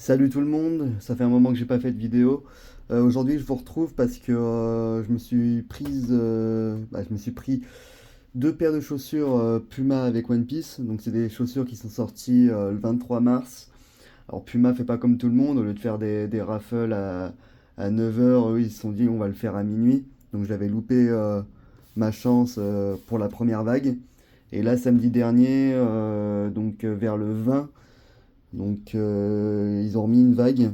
Salut tout le monde, ça fait un moment que j'ai pas fait de vidéo. Aujourd'hui je vous retrouve parce que je me suis pris deux paires de chaussures Puma avec One Piece. Donc c'est des chaussures qui sont sorties le 23 mars. Alors Puma fait pas comme tout le monde, au lieu de faire des raffles à 9 heures, eux ils se sont dit on va le faire à minuit. Donc j'avais loupé ma chance pour la première vague. Et là samedi dernier, vers le 20. Ils ont remis une vague.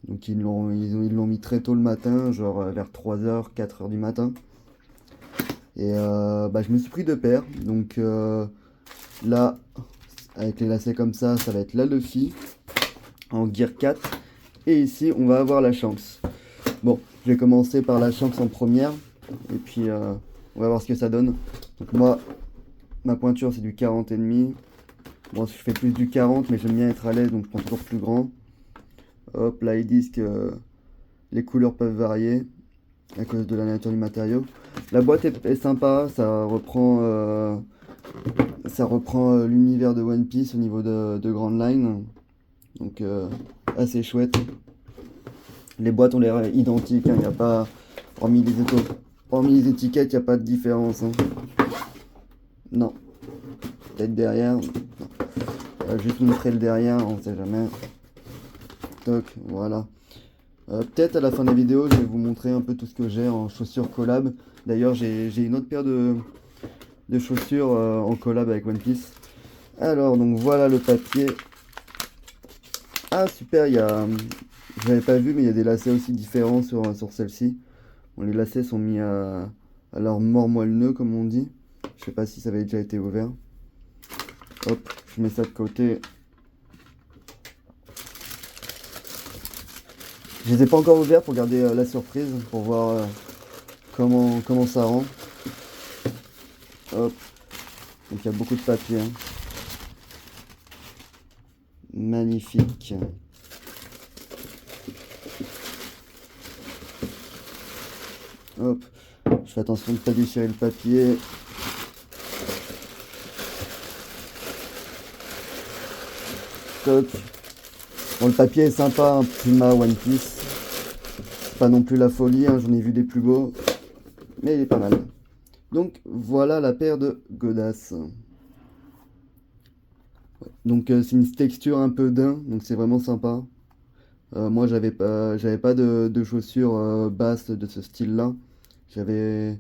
Donc ils l'ont mis très tôt le matin, genre vers 3 heures 4 heures du matin. Je me suis pris deux paires. Là, avec les lacets comme ça va être la Luffy en Gear 4. Et ici, on va avoir la Shanks. Bon, je vais commencer par la Shanks en première. Et puis, on va voir ce que ça donne. Donc moi, ma pointure, c'est du 40,5. Bon, je fais plus du 40, mais j'aime bien être à l'aise, donc je prends toujours plus grand. Hop, là ils disent que les couleurs peuvent varier à cause de la nature du matériau. La boîte est sympa, ça reprend l'univers de One Piece au niveau de Grand Line. Donc assez chouette. Les boîtes ont l'air identiques, il n'y a pas, hormis hormis les étiquettes, il n'y a pas de différence, hein. Non, peut-être derrière. Non. Juste montrer le derrière, on sait jamais. Toc, voilà. Peut-être à la fin de la vidéo, je vais vous montrer un peu tout ce que j'ai en chaussures collab. D'ailleurs, j'ai une autre paire de chaussures en collab avec One Piece. Alors, donc voilà le papier. Ah, super, je n'avais pas vu, mais il y a des lacets aussi différents sur celle-ci. Bon, les lacets sont mis à leur mort moelle-neu, comme on dit. Je sais pas si ça avait déjà été ouvert. Hop, je mets ça de côté. Je les ai pas encore ouverts pour garder la surprise, pour voir comment ça rend. Hop, donc il y a beaucoup de papier, hein. Magnifique. Hop, je fais attention de ne pas déchirer le papier. Toc. Bon, le papier est sympa, hein, Puma One Piece. C'est pas non plus la folie, hein, j'en ai vu des plus beaux. Mais il est pas mal. Donc voilà la paire de godasses. Donc c'est une texture un peu daim, donc c'est vraiment sympa. Moi j'avais pas de chaussures basses de ce style-là. J'avais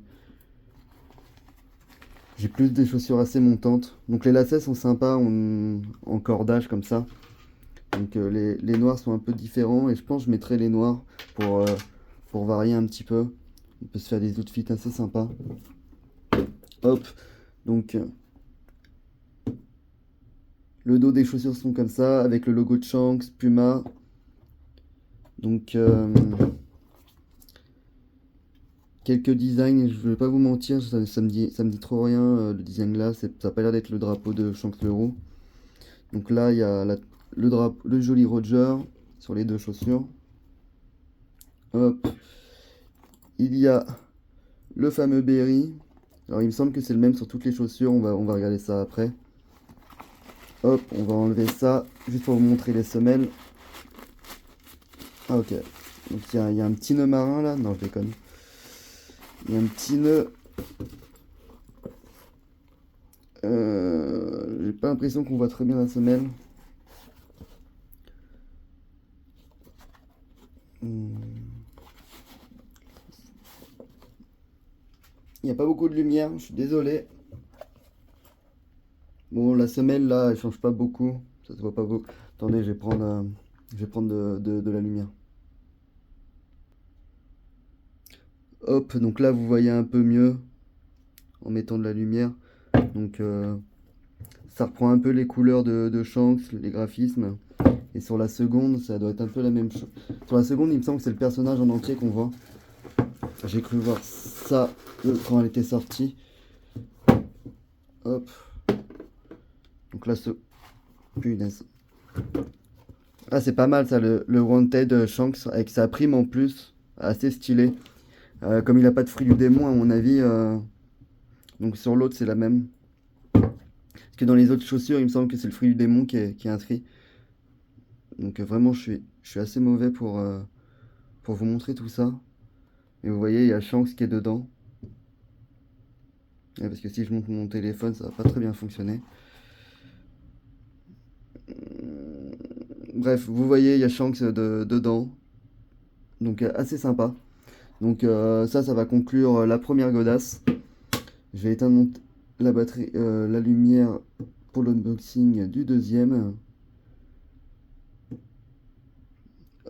J'ai plus des chaussures assez montantes. Donc les lacets sont sympas en cordage comme ça. Donc les noirs sont un peu différents et je pense que je mettrai les noirs pour, euh, pour varier un petit peu. On peut se faire des outfits assez sympas. Hop, donc le dos des chaussures sont comme ça avec le logo de Shanks, Puma. Donc quelques designs, je vais pas vous mentir, ça me dit trop rien le design là. Ça a pas l'air d'être le drapeau de Shanks le Roux. Donc là il y a le joli Roger sur les deux chaussures. Hop, il y a le fameux Berry. Alors il me semble que c'est le même sur toutes les chaussures, on va regarder ça après. Hop, on va enlever ça, juste pour vous montrer les semelles. Ah ok, donc il y a un petit nœud marin là, non je déconne. Il y a un petit nœud. J'ai pas l'impression qu'on voit très bien la semelle. Hmm. Il n'y a pas beaucoup de lumière, je suis désolé. Bon, la semelle là, elle change pas beaucoup, ça se voit pas beaucoup. Attendez, je vais prendre de la lumière. Hop, donc là vous voyez un peu mieux en mettant de la lumière. Donc ça reprend un peu les couleurs de Shanks, les graphismes. Et sur la seconde, ça doit être un peu la même chose. Sur la seconde, il me semble que c'est le personnage en entier qu'on voit. J'ai cru voir ça quand elle était sortie. Hop. Donc là, punaise. Ah, c'est pas mal ça, le Wanted Shanks avec sa prime en plus. Assez stylé. Comme il a pas de fruit du démon, à mon avis. Donc sur l'autre, c'est la même. Parce que dans les autres chaussures, il me semble que c'est le fruit du démon qui est inscrit. Donc vraiment, je suis assez mauvais pour vous montrer tout ça. Et vous voyez, il y a Shanks qui est dedans. Ouais, parce que si je monte mon téléphone, ça va pas très bien fonctionner. Bref, vous voyez, il y a Shanks dedans. Donc assez sympa. Donc ça va conclure la première godasse. Je vais éteindre la batterie, la lumière pour l'unboxing du deuxième.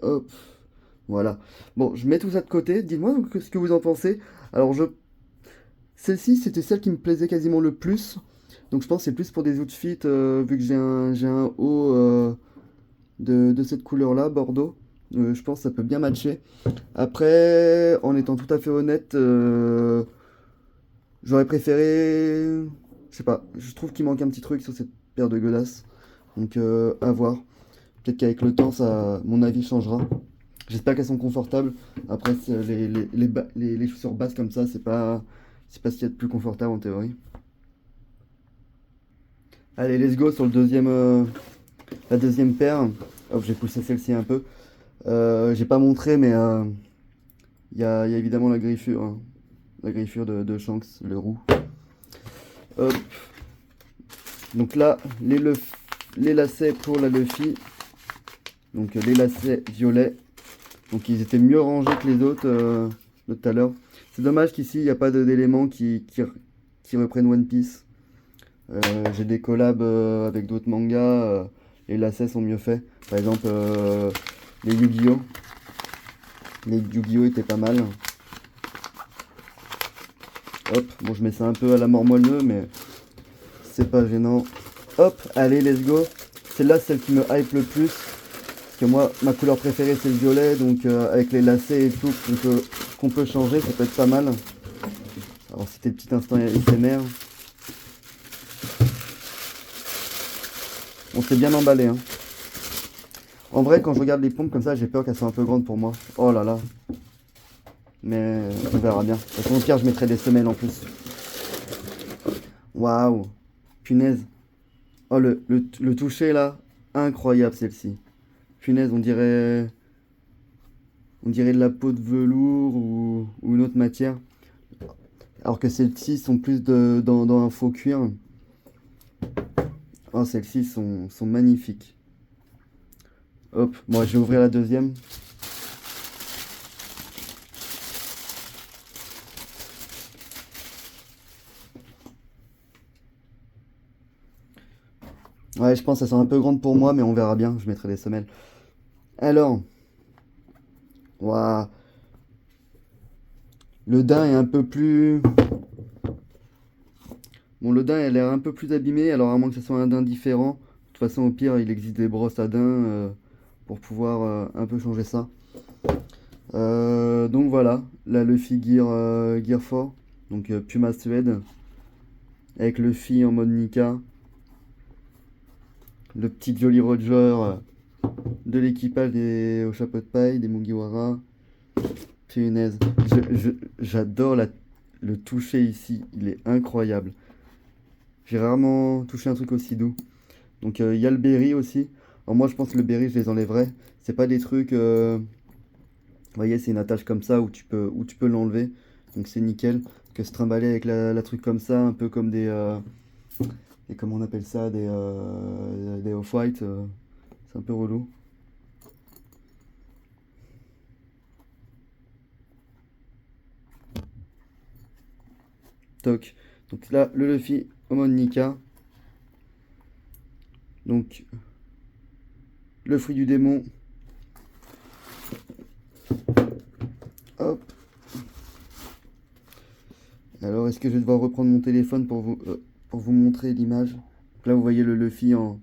Hop, voilà. Bon, je mets tout ça de côté. Dites-moi ce que vous en pensez. Alors celle-ci, c'était celle qui me plaisait quasiment le plus. Donc je pense que c'est plus pour des outfits, vu que j'ai un haut de cette couleur-là, bordeaux. Je pense que ça peut bien matcher. Après, en étant tout à fait honnête, j'aurais préféré... Je sais pas, je trouve qu'il manque un petit truc sur cette paire de godasses. Donc à voir. Peut-être qu'avec le temps, mon avis changera. J'espère qu'elles sont confortables. Après, les chaussures basses comme ça, c'est pas ce qu'il y a de plus confortable en théorie. Allez, let's go sur la deuxième paire. Hop, j'ai poussé celle-ci un peu. J'ai pas montré, mais il y a évidemment la griffure, hein. La griffure de Shanks, le roux. Hop. Donc là, les lacets pour la Luffy. Donc les lacets violets. Donc ils étaient mieux rangés que les autres de tout à l'heure. C'est dommage qu'ici, il n'y a pas d'éléments qui reprennent One Piece. J'ai des collabs avec d'autres mangas. Les lacets sont mieux faits. Par exemple, les Yu-Gi-Oh! Les Yu-Gi-Oh! Étaient pas mal. Hop, bon, je mets ça un peu à la mort moelleux, mais c'est pas gênant. Hop, allez, let's go. Celle-là, c'est celle qui me hype le plus. Parce que moi, ma couleur préférée, c'est le violet. Donc, avec les lacets et tout qu'on peut changer, ça peut être pas mal. Alors, c'était le petit instant éphémère. On s'est bien emballé, hein. En vrai, quand je regarde les pompes comme ça, j'ai peur qu'elles soient un peu grandes pour moi. Oh là là. Mais on verra bien. De toute façon, au pire, je mettrai des semelles en plus. Waouh. Punaise. Oh, le toucher là. Incroyable celle-ci. Punaise, on dirait de la peau de velours ou une autre matière. Alors que celles-ci sont plus dans un faux cuir. Oh, celles-ci sont magnifiques. Hop, moi je vais ouvrir la deuxième. Ouais, je pense qu'elles sont un peu grandes pour moi, mais on verra bien. Je mettrai des semelles. Alors, waouh. Le daim est un peu plus... Bon, le daim a l'air un peu plus abîmé, alors à moins que ce soit un daim différent. De toute façon, au pire, il existe des brosses à daim pour pouvoir un peu changer ça. Donc voilà, la Luffy Gear 4, donc Puma Suède, avec Luffy en mode Nika, le petit Jolly Roger de l'équipage au chapeau de paille, des Mugiwara. Punaise, j'adore le toucher ici, il est incroyable. J'ai rarement touché un truc aussi doux. Donc il y a le berry aussi. Alors moi je pense que le berry je les enlèverai. C'est pas des trucs... Vous voyez, c'est une attache comme ça où tu peux l'enlever. Donc c'est nickel. Que se trimballer avec la truc comme ça, un peu comme et comment on appelle ça, des off-white, c'est un peu relou. Toc. Donc là, le Luffy au mode Nika. Donc, le fruit du démon. Hop. Alors, est-ce que je vais devoir reprendre mon téléphone pour vous montrer l'image? Là, vous voyez le Luffy en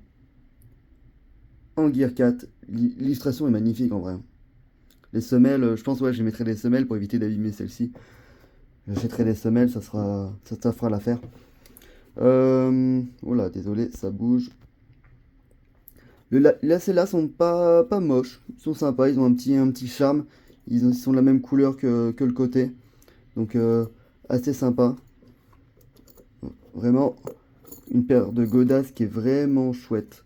Gear 4. L'illustration est magnifique en vrai. Les semelles, je pense, ouais, je mettrai des semelles pour éviter d'abîmer celle-ci. J'achèterai des semelles, ça fera l'affaire. Oh là, désolé, ça bouge. Là, celles-là sont pas moches. Ils sont sympas, ils ont un petit charme. Ils sont de la même couleur que le côté. Donc, assez sympa. Vraiment, une paire de godasses qui est vraiment chouette.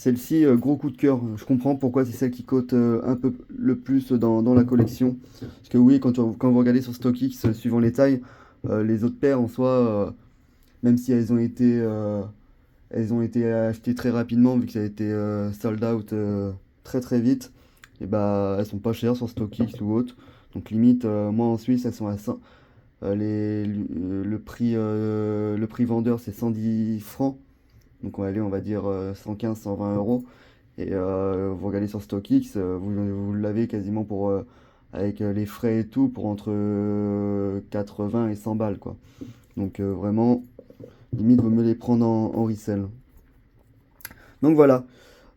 Celle-ci, gros coup de cœur. Je comprends pourquoi c'est celle qui cote un peu le plus dans la collection. Parce que oui, quand vous regardez sur StockX, suivant les tailles, les autres paires en soi, même si elles ont été achetées très rapidement, vu que ça a été sold out très très vite, et bah elles sont pas chères sur StockX ou autre. Donc limite, moi en Suisse, elles sont à 100, le prix vendeur c'est 110 francs. Donc on va dire 115, 120 euros. Et vous regardez sur StockX, vous l'avez quasiment avec les frais et tout, pour entre 80 et 100 balles, quoi. Donc vraiment, limite, vaut mieux les prendre en resell. Donc voilà.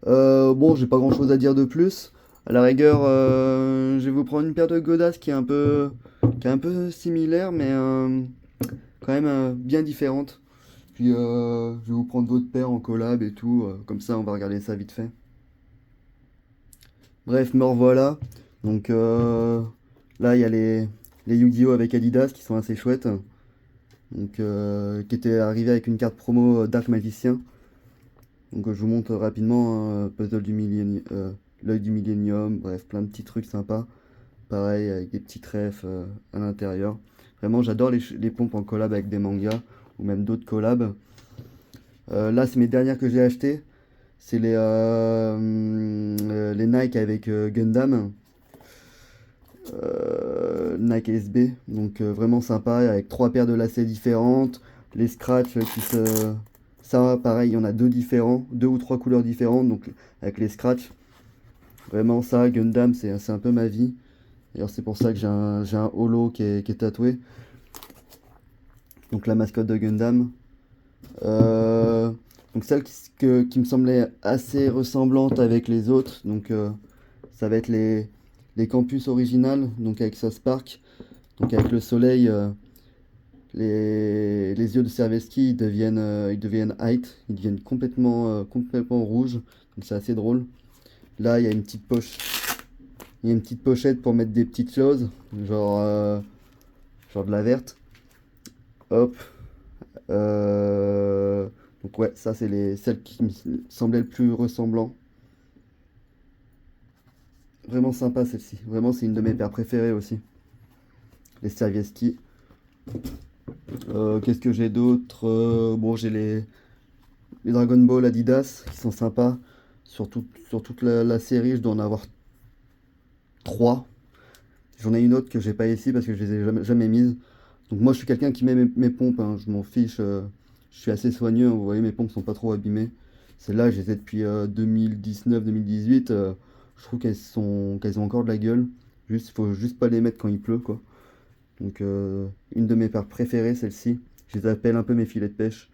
Bon, j'ai pas grand chose à dire de plus. À la rigueur, je vais vous prendre une paire de godasses qui est un peu similaire, mais quand même bien différente. Puis je vais vous prendre votre paire en collab et tout. Comme ça, on va regarder ça vite fait. Bref, me revoilà. Donc là, il y a les Yu-Gi-Oh! Avec Adidas qui sont assez chouettes. Donc, qui étaient arrivés avec une carte promo Dark Magicien. Donc je vous montre rapidement Puzzle du Millennium, l'œil du Millennium, bref, plein de petits trucs sympas. Pareil, avec des petits trèfles à l'intérieur. Vraiment, j'adore les pompes en collab avec des mangas ou même d'autres collabs. Là, c'est mes dernières que j'ai achetées. C'est les Nike avec Gundam. Nike SB. Donc vraiment sympa, avec trois paires de lacets différentes. Les scratchs qui se... Ça, pareil, il y en a deux différents, deux ou trois couleurs différentes, donc avec les scratchs. Vraiment ça, Gundam, c'est un peu ma vie. D'ailleurs, c'est pour ça que j'ai un holo qui est tatoué. Donc la mascotte de Gundam. Euh, donc celle qui me semblait assez ressemblante avec les autres. Donc ça va être les campus originales, donc avec sa Spark. Donc avec le soleil, les yeux de Serveski ils deviennent height, ils deviennent complètement rouges. Donc c'est assez drôle. Là, il y a une petite poche. Il y a une petite pochette pour mettre des petites choses, genre de la verte. Hop. Euh, donc ouais, ça c'est celles qui me semblaient le plus ressemblant. Vraiment sympa celle-ci. Vraiment, c'est une de mes paires préférées aussi. Les Servieski. Qu'est-ce que j'ai d'autre? Bon, j'ai les Dragon Ball Adidas qui sont sympas. Sur toute la série, je dois en avoir 3. J'en ai une autre que j'ai pas ici parce que je les ai jamais mises. Donc moi je suis quelqu'un qui met mes pompes, hein, je m'en fiche. Je suis assez soigneux, hein, vous voyez mes pompes sont pas trop abîmées. Celles-là je les ai depuis 2019-2018. Je trouve qu'elles ont encore de la gueule. Juste, faut juste pas les mettre quand il pleut, quoi. Donc une de mes paires préférées, celle-ci. Je les appelle un peu mes filets de pêche.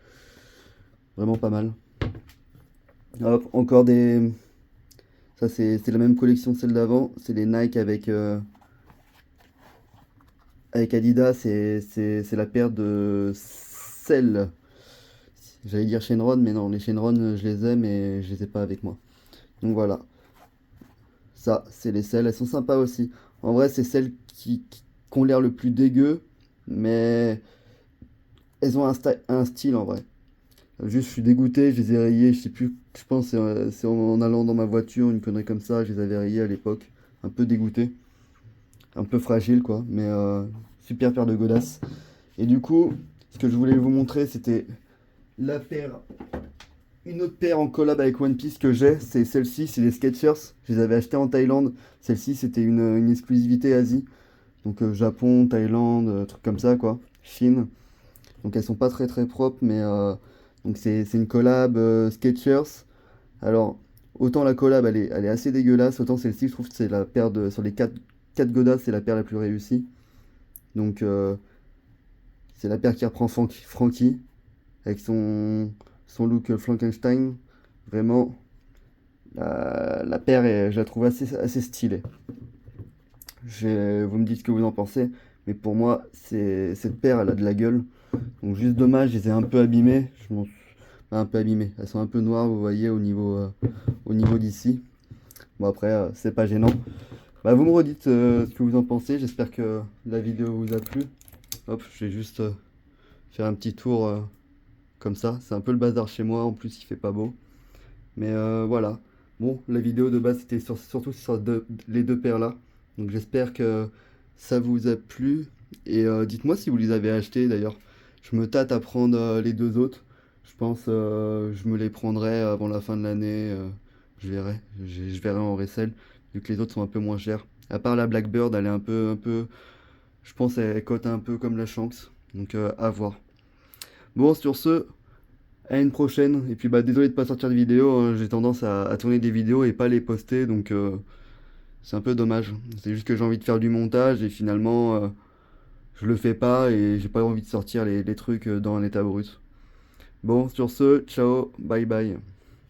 Vraiment pas mal. Hop, encore des... Ça c'est la même collection que celle d'avant. C'est les Nike avec Adidas, c'est la paire de Cell. J'allais dire Shenron, mais non, les Shenron, je les aime et je les ai pas avec moi. Donc voilà. Ça, c'est les Cell. Elles sont sympas aussi. En vrai, c'est celles qui ont l'air le plus dégueu, mais elles ont un style en vrai. Juste, je suis dégoûté, je les ai rayées, je sais plus, je pense que c'est en allant dans ma voiture, une connerie comme ça, je les avais rayées à l'époque. Un peu dégoûté, un peu fragile quoi, mais super paire de godasses. Et du coup, ce que je voulais vous montrer, c'était la paire, une autre paire en collab avec One Piece que j'ai, c'est celle-ci, c'est les Skechers. Je les avais achetées en Thaïlande. Celle-ci, c'était une exclusivité Asie. Donc Japon, Thaïlande, trucs comme ça, quoi. Chine. Donc elles sont pas très très propres, mais donc c'est une collab Skechers. Alors, autant la collab, elle est assez dégueulasse, autant celle-ci, je trouve que c'est la paire de... Sur les 4 godasses, c'est la paire la plus réussie. Donc c'est la paire qui reprend Frankie avec son look Frankenstein. Vraiment, la paire, je la trouve assez stylée. Vous me dites ce que vous en pensez, mais pour moi, cette paire, elle a de la gueule. Donc juste dommage, je les ai un peu abîmées. Pas un peu abîmées. Elles sont un peu noires, vous voyez, au niveau d'ici. Bon après, c'est pas gênant. Bah, vous me redites ce que vous en pensez. J'espère que la vidéo vous a plu. Hop, je vais juste faire un petit tour comme ça. C'est un peu le bazar chez moi. En plus, il fait pas beau. Mais voilà. Bon, la vidéo de base c'était surtout sur les deux paires là. Donc j'espère que ça vous a plu. Et dites-moi si vous les avez achetés d'ailleurs. Je me tâte à prendre les deux autres. Je pense je me les prendrai avant la fin de l'année. Je verrai. Je verrai en resell. Vu que les autres sont un peu moins chers. À part la Blackbird, elle est un peu. Je pense elle cote un peu comme la Shanks. Donc à voir. Bon, sur ce, à une prochaine. Et puis bah désolé de pas sortir de vidéo, hein. J'ai tendance à tourner des vidéos et pas les poster, donc c'est un peu dommage. C'est juste que j'ai envie de faire du montage et finalement je le fais pas et j'ai pas envie de sortir les trucs dans un état brut. Bon, sur ce, ciao, bye bye.